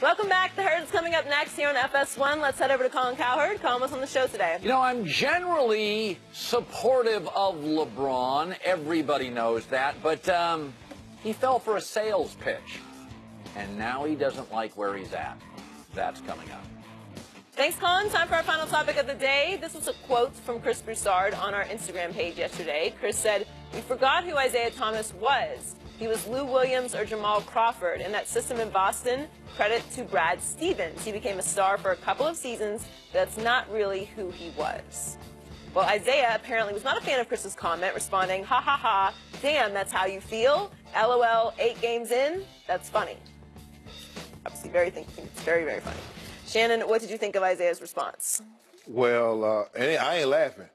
Welcome back. The Herd's coming up next here on FS1. Let's head over to Colin Cowherd. Colin, what's on the show today? You know, I'm generally supportive of LeBron. Everybody knows that. But he fell for a sales pitch. And now he doesn't like where he's at. That's coming up. Thanks, Colin. Time for our final topic of the day. This was a quote from Chris Broussard on our Instagram page yesterday. Chris said, "We forgot who Isaiah Thomas was. He was Lou Williams or Jamal Crawford. In that system in Boston, credit to Brad Stevens. He became a star for a couple of seasons, but that's not really who he was." Well, Isaiah apparently was not a fan of Chris's comment, responding, "Ha ha ha, damn, that's how you feel? LOL, 8 games in? That's funny." Obviously, it's very, very funny. Shannon, what did you think of Isaiah's response? Well, I ain't laughing.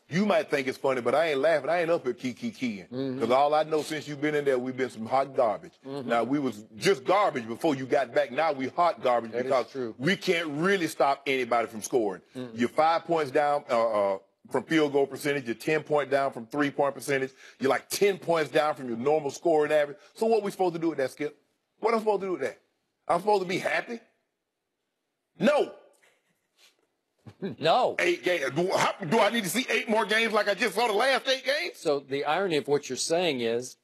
You might think it's funny, but I ain't laughing. I ain't up at keying. Because all I know since you've been in there, we've been some hot garbage. Now, we was just garbage before you got back. Now we hot garbage because we can't really stop anybody from scoring. You're 5 points down from field goal percentage. You're 10 points down from three-point percentage. You're like 10 points down from your normal scoring average. So what we supposed to do with that, Skip? What am I supposed to do with that? I'm supposed to be happy? No. No. 8 games. Do I need to see 8 more games like I just saw the last 8 games? So the irony of what you're saying is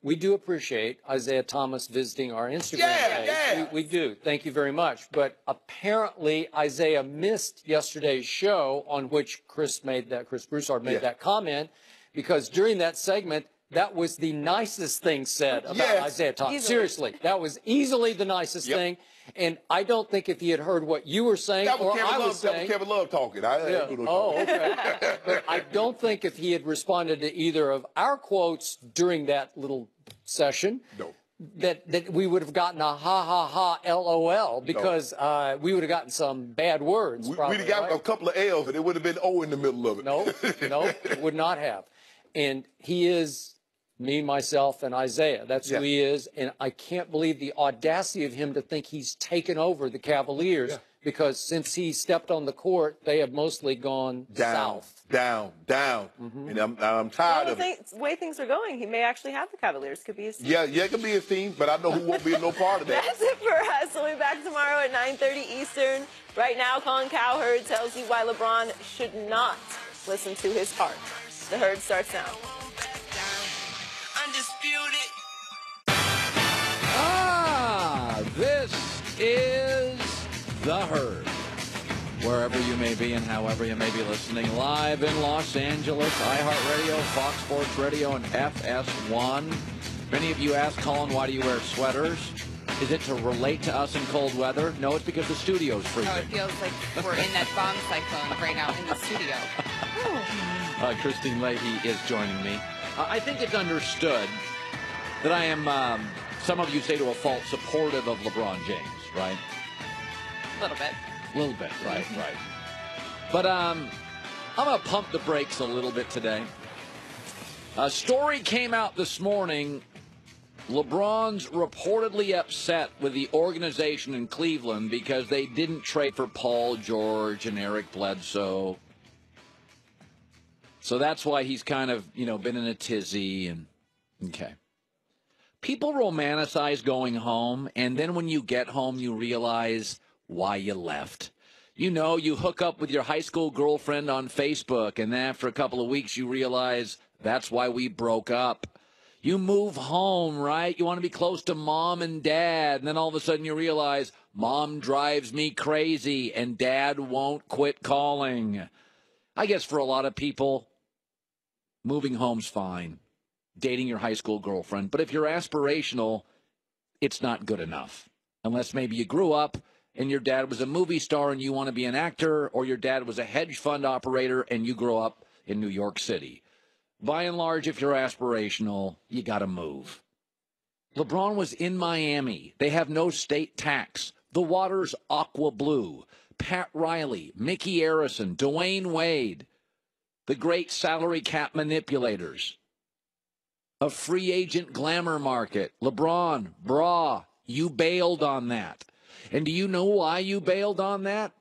we do appreciate Isaiah Thomas visiting our Instagram page. Yeah. We do. Thank you very much. But apparently Isaiah missed yesterday's show on which Chris Broussard made that comment, because during that segment, that was the nicest thing said about Isaiah Thomas. Seriously, that was easily the nicest thing. And I don't think if he had heard what you were saying that was I was saying. That was Kevin Love talking. Okay. But I don't think if he had responded to either of our quotes during that little session, that we would have gotten a ha ha ha LOL, because we would have gotten some bad words. We'd have got a couple of L's, and it would have been O in the middle of it. No, it would not have. And he is me, myself, and Isaiah. That's who he is. And I can't believe the audacity of him to think he's taken over the Cavaliers, because since he stepped on the court, they have mostly gone south. Down. And I'm tired of it. The way things are going, he may actually have the Cavaliers. Could be his team. Yeah, it could be his team, but I know who won't be no part of that. That's it for us. We'll be back tomorrow at 9:30 Eastern. Right now, Colin Cowherd tells you why LeBron should not listen to his heart. The Herd starts now. This is The Herd. Wherever you may be and however you may be listening, live in Los Angeles, iHeartRadio, Fox Sports Radio, and FS1. Many of you ask, Colin, why do you wear sweaters? Is it to relate to us in cold weather? No, it's because the studio's freezing. No, it feels like we're in that bomb cyclone right now in the studio. Christine Leahy is joining me. I think it's understood that I am, some of you say to a fault, supportive of LeBron James, right? A little bit. A little bit, right. But I'm going to pump the brakes a little bit today. A story came out this morning. LeBron's reportedly upset with the organization in Cleveland because they didn't trade for Paul George and Eric Bledsoe. So that's why he's kind of, been in a tizzy. And okay. People romanticize going home, and then when you get home, you realize why you left. You hook up with your high school girlfriend on Facebook, and then after a couple of weeks, you realize that's why we broke up. You move home, right? You want to be close to mom and dad, and then all of a sudden you realize mom drives me crazy, and dad won't quit calling. I guess for a lot of people, moving home's fine. Dating your high school girlfriend. But if you're aspirational, it's not good enough. Unless maybe you grew up and your dad was a movie star and you want to be an actor, or your dad was a hedge fund operator and you grew up in New York City. By and large, if you're aspirational, you got to move. LeBron was in Miami. They have no state tax. The water's aqua blue. Pat Riley, Mickey Arison, Dwayne Wade, the great salary cap manipulators. A free agent glamour market. LeBron, you bailed on that. And do you know why you bailed on that?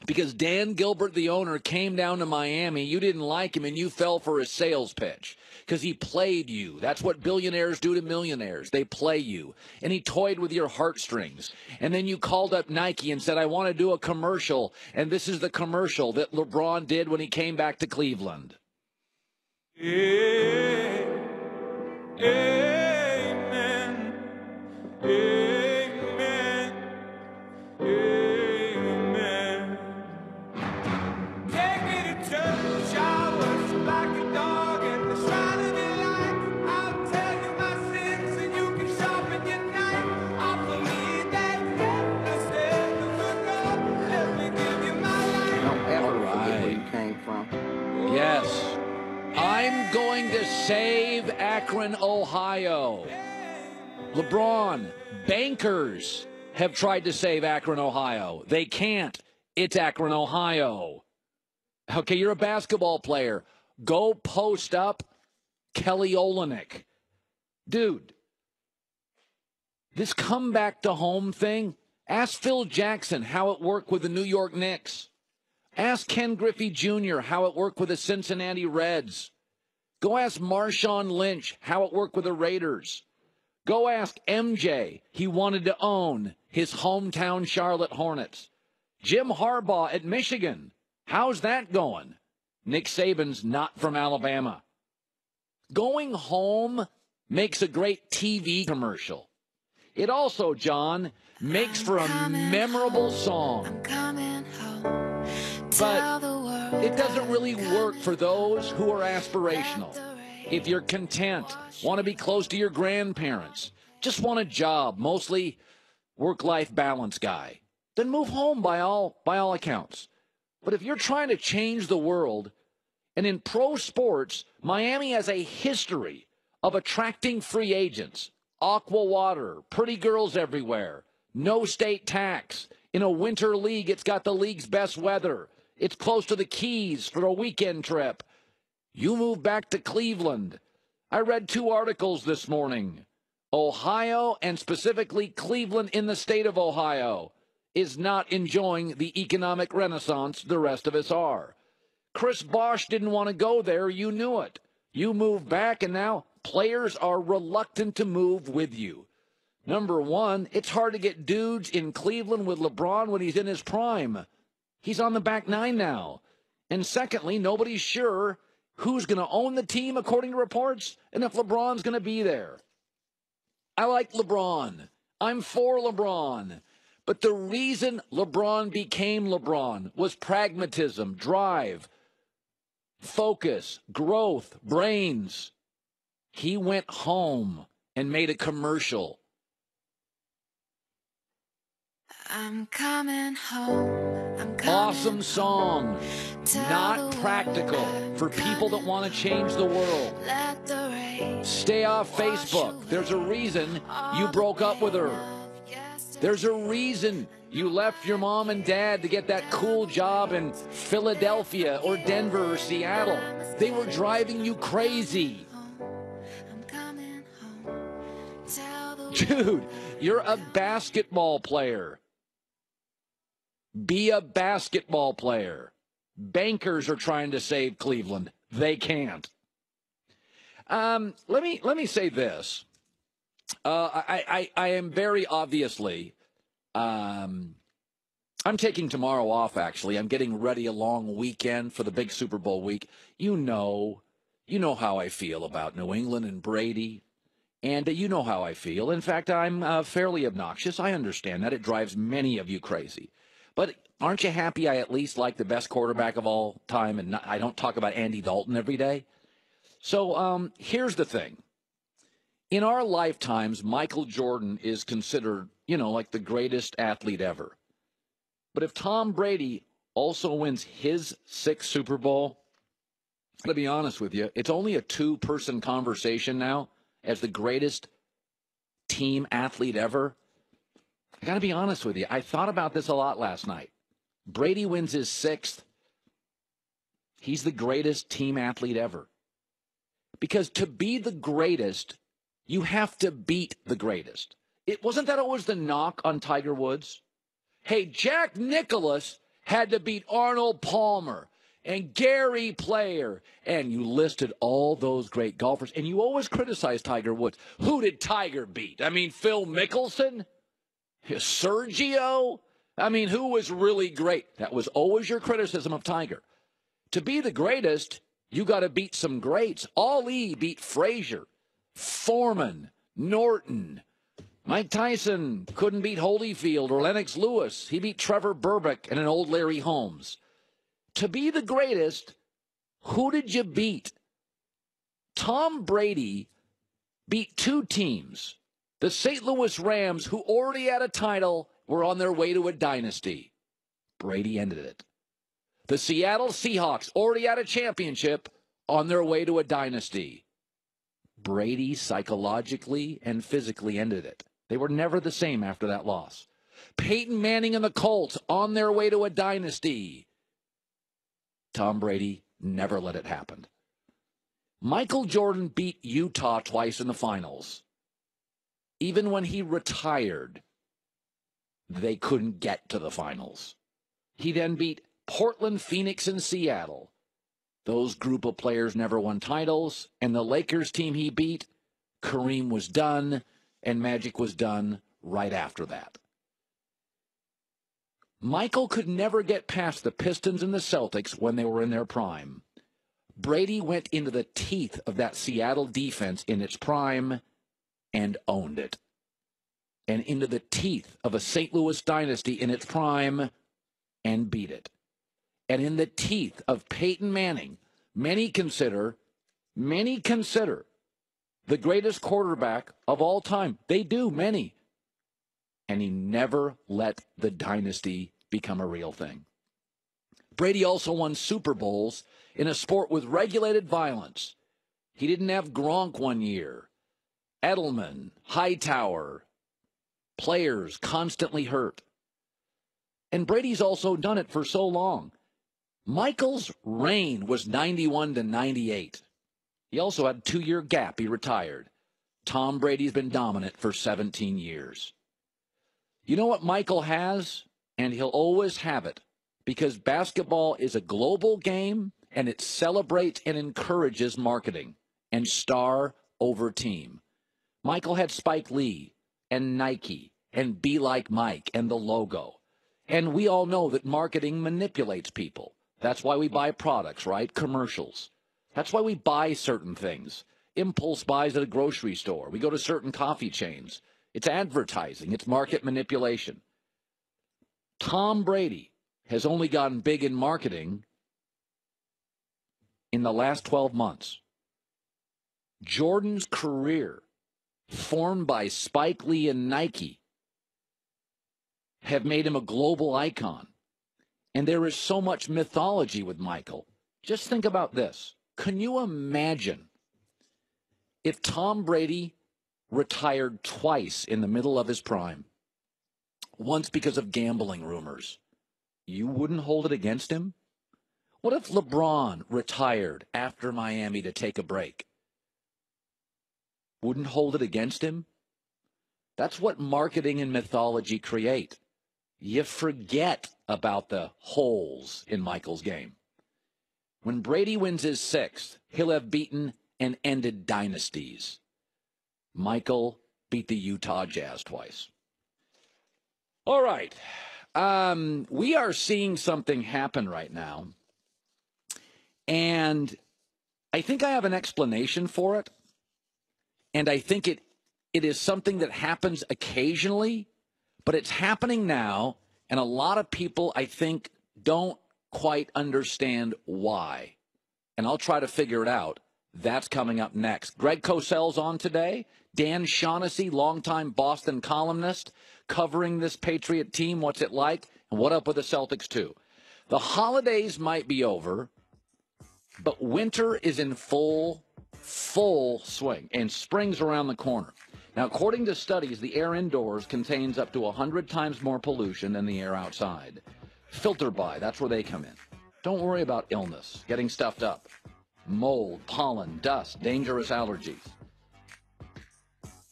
because Dan Gilbert, the owner, came down to Miami. You didn't like him, and you fell for his sales pitch because he played you. That's what billionaires do to millionaires. They play you. And he toyed with your heartstrings. And then you called up Nike and said, I want to do a commercial. And this is the commercial that LeBron did when he came back to Cleveland. Amen. Amen. Amen. Take me to church, I worship like a dog at the shrine of your light. I'll tell you my sins and you can sharpen your knife. I believe that goodness is the good God. Let me give you my life. Don't ever All forget where right. you came from. Yes. I'm going to save Akron, Ohio. LeBron, bankers have tried to save Akron, Ohio. They can't. It's Akron, Ohio. Okay, you're a basketball player. Go post up Kelly Olynyk. Dude, this come back to home thing, ask Phil Jackson how it worked with the New York Knicks. Ask Ken Griffey Jr. how it worked with the Cincinnati Reds. Go ask Marshawn Lynch how it worked with the Raiders. Go ask MJ. He wanted to own his hometown Charlotte Hornets. Jim Harbaugh at Michigan. How's that going? Nick Saban's not from Alabama. Going home makes a great TV commercial. It also, John, makes for a memorable song. But it doesn't really work for those who are aspirational. If you're content, want to be close to your grandparents, just want a job, mostly work-life balance guy, then move home by all accounts. But if you're trying to change the world, and in pro sports, Miami has a history of attracting free agents, aqua water, pretty girls everywhere, no state tax. In a winter league, it's got the league's best weather. It's close to the Keys for a weekend trip. You move back to Cleveland. I read 2 articles this morning. Ohio, and specifically Cleveland in the state of Ohio, is not enjoying the economic renaissance the rest of us are. Chris Bosh didn't want to go there. You knew it. You moved back, and now players are reluctant to move with you. Number one, it's hard to get dudes in Cleveland with LeBron when he's in his prime. He's on the back nine now. And secondly, nobody's sure who's going to own the team, according to reports, and if LeBron's going to be there. I like LeBron. I'm for LeBron. But the reason LeBron became LeBron was pragmatism, drive, focus, growth, brains. He went home and made a commercial. I'm coming home. Awesome song. Not practical for people that want to change the world. Stay off Facebook. There's a reason you broke up with her. There's a reason you left your mom and dad to get that cool job in Philadelphia or Denver or Seattle. They were driving you crazy. Dude, you're a basketball player. Be a basketball player. Bankers are trying to save Cleveland. They can't. Let me say this. I am very obviously. I'm taking tomorrow off. Actually, I'm getting ready a long weekend for the big Super Bowl week. You know how I feel about New England and Brady, and you know how I feel. In fact, I'm fairly obnoxious. I understand that it drives many of you crazy. But aren't you happy I at least like the best quarterback of all time, and I don't talk about Andy Dalton every day? So here's the thing. In our lifetimes, Michael Jordan is considered, like the greatest athlete ever. But if Tom Brady also wins his 6th Super Bowl, to be honest with you, it's only a 2-person conversation now as the greatest team athlete ever. I got to be honest with you. I thought about this a lot last night. Brady wins his 6th. He's the greatest team athlete ever. Because to be the greatest, you have to beat the greatest. Wasn't that always the knock on Tiger Woods? Hey, Jack Nicklaus had to beat Arnold Palmer and Gary Player, and you listed all those great golfers, and you always criticize Tiger Woods. Who did Tiger beat? I mean, Phil Mickelson? Sergio? I mean, who was really great? That was always your criticism of Tiger. To be the greatest, you got to beat some greats. Ali beat Frazier, Foreman, Norton. Mike Tyson couldn't beat Holyfield or Lennox Lewis. He beat Trevor Burbick and an old Larry Holmes. To be the greatest, who did you beat? Tom Brady beat two teams. The St. Louis Rams, who already had a title, were on their way to a dynasty. Brady ended it. The Seattle Seahawks already had a championship, on their way to a dynasty. Brady psychologically and physically ended it. They were never the same after that loss. Peyton Manning and the Colts on their way to a dynasty. Tom Brady never let it happen. Michael Jordan beat Utah twice in the finals. Even when he retired, they couldn't get to the finals. He then beat Portland, Phoenix, and Seattle. Those group of players never won titles, and the Lakers team he beat, Kareem was done, and Magic was done right after that. Michael could never get past the Pistons and the Celtics when they were in their prime. Brady went into the teeth of that Seattle defense in its prime and owned it. And into the teeth of a St. Louis dynasty in its prime and beat it. And in the teeth of Peyton Manning, many consider the greatest quarterback of all time. They do, many. And he never let the dynasty become a real thing. Brady also won Super Bowls in a sport with regulated violence. He didn't have Gronk one year. Edelman, Hightower, players constantly hurt. And Brady's also done it for so long. Michael's reign was 91 to 98. He also had a 2-year gap. He retired. Tom Brady's been dominant for 17 years. You know what Michael has? And he'll always have it. Because basketball is a global game, and it celebrates and encourages marketing and star over team. Michael had Spike Lee and Nike and Be Like Mike and the logo. And we all know that marketing manipulates people. That's why we buy products, right? Commercials. That's why we buy certain things. Impulse buys at a grocery store. We go to certain coffee chains. It's advertising. It's market manipulation. Tom Brady has only gotten big in marketing in the last 12 months. Jordan's career, formed by Spike Lee and Nike, have made him a global icon. And there is so much mythology with Michael. Just think about this. Can you imagine if Tom Brady retired twice in the middle of his prime? Once because of gambling rumors. You wouldn't hold it against him? What if LeBron retired after Miami to take a break? Wouldn't hold it against him? That's what marketing and mythology create. You forget about the holes in Michael's game. When Brady wins his 6th, he'll have beaten and ended dynasties. Michael beat the Utah Jazz twice. All right. We are seeing something happen right now. And I think I have an explanation for it. And I think it is something that happens occasionally, but it's happening now. And a lot of people, I think, don't quite understand why. And I'll try to figure it out. That's coming up next. Greg Cosell's on today. Dan Shaughnessy, longtime Boston columnist, covering this Patriot team. What's it like? And what up with the Celtics, too? The holidays might be over, but winter is in full swing, and spring's around the corner. Now, according to studies, the air indoors contains up to 100 times more pollution than the air outside. Filter by, that's where they come in. Don't worry about illness, getting stuffed up. Mold, pollen, dust, dangerous allergies.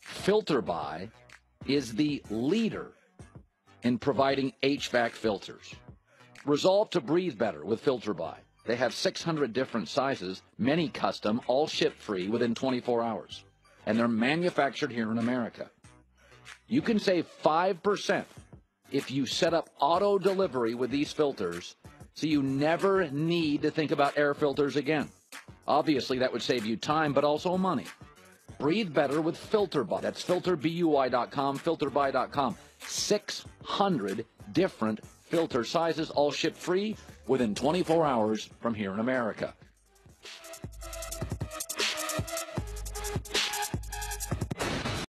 Filter by is the leader in providing HVAC filters. Resolve to breathe better with Filter By. They have 600 different sizes, many custom, all ship free within 24 hours. And they're manufactured here in America. You can save 5% if you set up auto delivery with these filters, so you never need to think about air filters again. Obviously, that would save you time, but also money. Breathe better with FilterBuy. That's filterbuy.com, filterbuy.com. 600 different filter sizes, all shipped free within 24 hours from here in America.